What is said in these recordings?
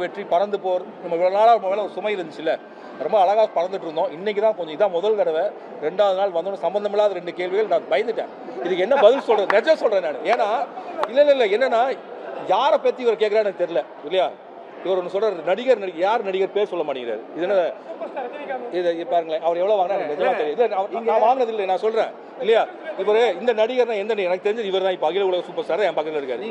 வெற்றி பறந்து போர் நம்ம இவ்வளோ நாளாக மேலே ஒரு சுமை இருந்துச்சுல்ல, ரொம்ப அழகாக பறந்துட்டு இருந்தோம். இன்னைக்கு தான் கொஞ்சம் இதான் முதல் தடவை 2வது நாள் வந்தோன்னு சம்மந்தமில்லாத 2 கேள்விகள் நான் பயந்துட்டேன். இதுக்கு என்ன பதில் சொல்கிறது, நிஜம் சொல்கிறேன் நான். ஏன்னா இல்லை என்னன்னா யாரை பற்றி இவர் கேட்குறான்னு எனக்கு தெரியல இல்லையா. இவர் ஒன்று சொல்கிறார், நடிகர் யார் நடிகர் பேர் சொல்ல மாட்டேங்கிறாரு. இது என்ன இது பாருங்களேன், அவர் எவ்வளோ வாங்கினா நிஜமாக தெரியும். இல்லை நான் வாங்கினது இல்லை, நான் சொல்கிறேன் இல்லையா. இவர் இந்த நடிகர்னா எந்த எனக்கு தெரிஞ்சது இவர் தான் இப்போ அகில உலக சூப்பர் ஸ்டார் என் பக்கத்தில் இருக்காரு.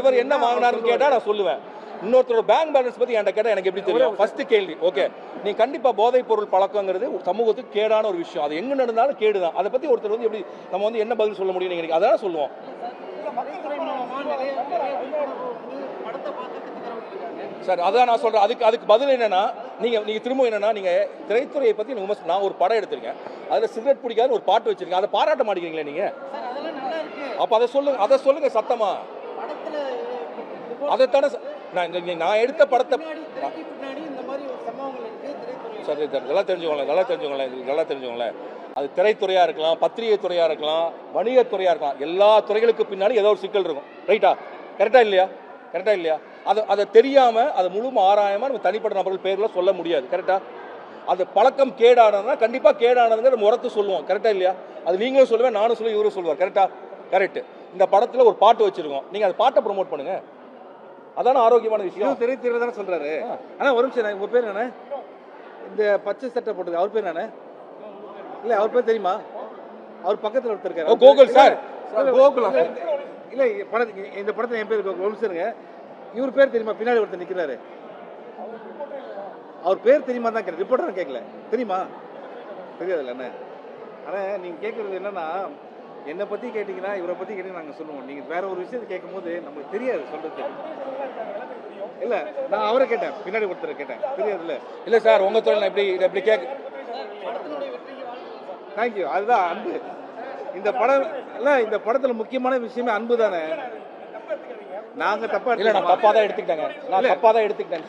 இவர் என்ன வாங்கினாருன்னு கேட்டால் நான் சொல்லுவேன். இன்னொருத்தரோட பேங்க் பேலன்ஸ் பத்தி என்கிட்ட கேட்டால் எனக்கு எப்படி தெரியும்? ஃபர்ஸ்ட் கேள்வி. ஓகே, நீ கண்டிப்பா போதைப் பொருள் பழக்கங்கிறது சமூகத்துக்கு கேடான ஒரு விஷயம். அது எங்க நடந்தாலும் கேடுதான். அதை பத்தி ஒருத்தர் வந்து எப்படி நம்ம வந்து என்ன பதில் சொல்ல முடியும்? நீங்க அதான் சொல்லுவோம். சார் அதான் நான் சொல்றேன். அதுக்கு பதில் என்னன்னா, நீங்க திரும்ப என்னன்னா, நீங்க திரைத்துறையை பத்தி நான் ஒரு படம் எடுத்திருக்கேன், அதுல சிகரெட் பிடிக்காத ஒரு பாட்டு வச்சிருக்கேன், அதை பாராட்ட மாட்டேங்கிறீங்களா நீங்க? அப்ப அதை சொல்லுங்க சத்தமா. அதைத்தானே நான் எடுத்த படத்தை நல்லா தெரிஞ்சுக்கோங்களேன். அது திரைத்துறையாக இருக்கலாம், பத்திரிகை துறையாக இருக்கலாம், வணிகத்துறையாக இருக்கலாம், எல்லா துறைகளுக்கு பின்னாடி ஏதோ ஒரு சிக்கல் இருக்கும். ரைட்டா? கரெக்டா இல்லையா? அதை தெரியாமல் அதை முழுமை ஆராயாமல் நம்ம தனிப்பட்ட நபர்கள் பேரில் சொல்ல முடியாது. கரெக்டா? அது பழக்கம் கேடானதுன்னா கண்டிப்பாக கேடானதுங்கிற முறத்து சொல்லுவோம். கரெக்டா இல்லையா? அது நீங்களும் சொல்லுவேன், நானும் சொல்லுவேன், இவரும் சொல்லுவார். கரெக்டா? கரெக்ட். இந்த படத்தில் ஒரு பாட்டு வச்சிருக்கோம், நீங்கள் அந்த பாட்டை ப்ரொமோட் பண்ணுங்க. அதான ஆரோக்கியமான விஷயம். திரைத்துறை தானே சொல்றாரு. ஆனா ஒரு நிமிஷம், உங்க பேர் என்ன? இந்த பச்சை சட்டை போட்டது அவர் பேர் என்ன? இல்ல அவர் பேர் தெரியுமா? அவர் பக்கத்துல ஒருத்தர் இருக்காரு, கோகுல் சார். கோகுல் இல்ல, இந்த படத்துல என் பேர் கோகுல் சாருங்க. இவர் பேர் தெரியுமா? பின்னாடி ஒருத்தர் நிக்கிறாரு, அவர் பேர் தெரியுமா தான் கேட்க. ரிப்போர்ட்டர் கேட்கல, தெரியுமா? தெரியாதுல்ல என்ன. ஆனா நீங்க கேட்கறது என்னன்னா, என்னை பற்றி கேட்டிங்கன்னா இவரை பற்றி கேட்டிங்கன்னா நாங்கள் சொல்லுவோம். நீங்கள் வேற ஒரு விஷயத்தை கேட்கும் போது நமக்கு தெரியாது சொல்கிறது. இல்லை, நான் அவரை கேட்டேன், பின்னாடி ஒருத்தரை கேட்டேன், தெரியாதுல்ல. இல்லை சார், உங்கள் தொழில் எப்படி கேட்க. தேங்க்யூ. அதுதான் அன்பு. இந்த படம் இல்லை, இந்த படத்தில் முக்கியமான விஷயமே அன்பு தானே. நாங்கள் நான் தப்பாக தான் எடுத்துக்கிட்டேங்க. நான் தப்பாக தான் எடுத்துக்கிட்டேன்.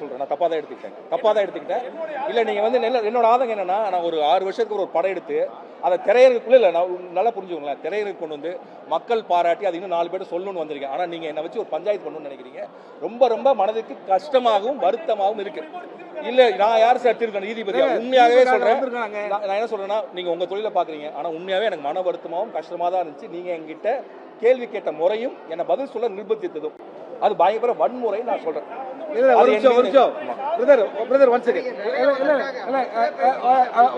இல்லை, நீங்கள் வந்து என்னோட ஆதங்கம் என்னன்னா, நான் ஒரு 6 வருஷத்துக்கு ஒரு படம் எடுத்து அதை திரையரங்குக்குள்ளே இல்லை, நான் நல்லா புரிஞ்சுக்கோங்களேன், திரையரங்கு கொண்டு வந்து மக்கள் பாராட்டி அது இன்னும் 4 பேர் சொல்லணும்னு வந்திருக்கேன். ஆனால் நீங்கள் என்னை வச்சு ஒரு பஞ்சாயத்து பண்ணணும்னு நினைக்கிறீங்க. ரொம்ப மனதுக்கு கஷ்டமாகவும் வருத்தமாகவும் இருக்கு. இல்லை, நான் யார் சார் இருக்கேன் நீதிபதியா? உண்மையாகவே சொல்கிறேன். நான் என்ன சொல்கிறேன்னா, நீங்கள் உங்கள் தொழிலை பார்க்குறீங்க, ஆனால் உண்மையாகவே எனக்கு மன வருத்தமாகவும் கஷ்டமாக தான் இருந்துச்சு. நீங்கள் எங்கிட்ட கேள்வி கேட்ட முறையும் என்னை பதில் சொல்ல நிர்பந்தித்ததும் அது பயங்கர வன்முறை. நான் சொல்றேன்.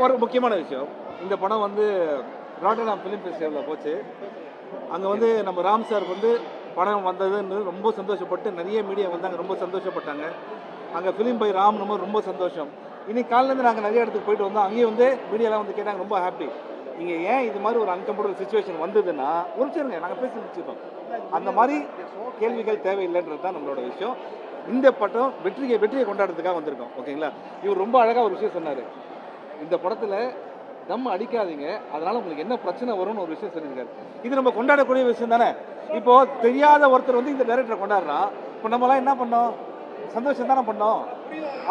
ஒரு முக்கியமான விஷயம், இந்த படம் வந்து ராட்டர்டாம் ஃபிலிம் ஃபெஸ்டிவலில் போச்சு. அங்கே வந்து நம்ம ராம் சார் வந்து படம் வந்ததுன்னு ரொம்ப சந்தோஷப்பட்டு நிறைய மீடியா வந்தாங்க, ரொம்ப சந்தோஷப்பட்டாங்க. அங்கே ஃபிலிம் பை ராம் ரொம்ப சந்தோஷம். இன்னைக்கு காலையிலேருந்து நாங்கள் நிறைய இடத்துக்கு போயிட்டு வந்தோம், அங்கேயும் வந்து மீடியாலாம் வந்து கேட்டாங்க, ரொம்ப ஹாப்பி. நீங்கள் ஏன் இது மாதிரி ஒரு அன்கம்ஃபர்டபுள் சுச்சுவேஷன் வந்ததுன்னா உரிச்சிருங்க, நாங்கள் பேசி முடிச்சிருக்கோம். அந்த மாதிரி கேள்விகள் தேவையில்லைன்றது தான் நம்மளோட விஷயம். இந்த படம் வெற்றியை கொண்டாடுறதுக்காக வந்திருக்கோம். ஓகேங்களா? இவர் ரொம்ப அழகாக ஒரு விஷயம் சொன்னார், இந்த படத்தில் தம் அடிக்காதீங்க, அதனால் உங்களுக்கு என்ன பிரச்சனை வரும்னு ஒரு விஷயம் சொல்லியிருக்காரு. இது நம்ம கொண்டாடக்கூடிய விஷயம் தானே. இப்போது தெரியாத ஒருத்தர் வந்து இந்த டைரக்டரை கொண்டாடுறான், இப்போ நம்மளாம் என்ன பண்ணோம்? சந்தோஷம் தானே பண்ணோம்.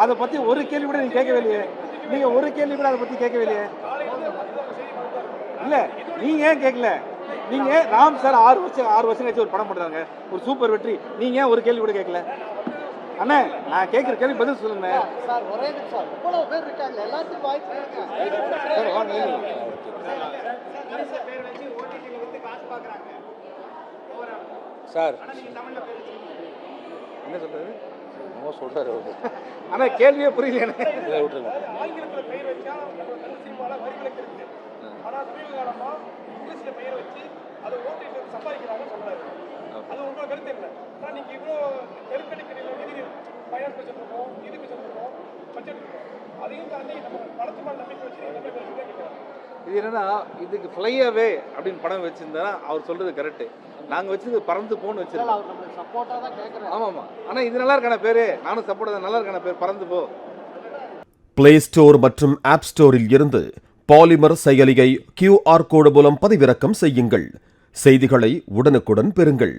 அதை பற்றி ஒரு கேள்வி கூட நீங்கள் கேட்கவே இல்லையே. நீங்கள் ஒரு கேள்வி கூட அதை பற்றி கேட்கவே இல்லையே. இல்லை, நீங்கள் ஏன் கேட்கல? நீங்கள் ராம் சார் 6 வருஷம் கழிச்சு ஒரு படம் பண்ணுறாங்க, ஒரு சூப்பர் வெற்றி. நீங்கள் ஏன் ஒரு கேள்வி கூட கேட்கல? அண்ணா, நான் கேட்குற கேள்வி பதில் சொல்லுங்க சார். என்ன சொல்றது? சொல்றாரு. ஆனா கேள்வியே புரியல. இது என்னன்னா, இதுக்கு ஃப்ளை அவே அப்படின்னு படம் வச்சிருந்தா அவர் சொல்றது கரெக்ட். நாங்க வச்சது பறந்து போன்னு வச்சிருக்கோம். ஆமாமா. ஆனா இது நல்லா இருக்கான பேரு, நானும் சப்போர்ட் நல்லா இருக்கான பேர் பறந்து போ. பிளே ஸ்டோர் மற்றும் ஆப் ஸ்டோரில் இருந்து பாலிமர் செயலியை QR கோடு மூலம் பதிவிறக்கம் செய்யுங்கள். செய்திகளை உடனுக்குடன் பெறுங்கள்.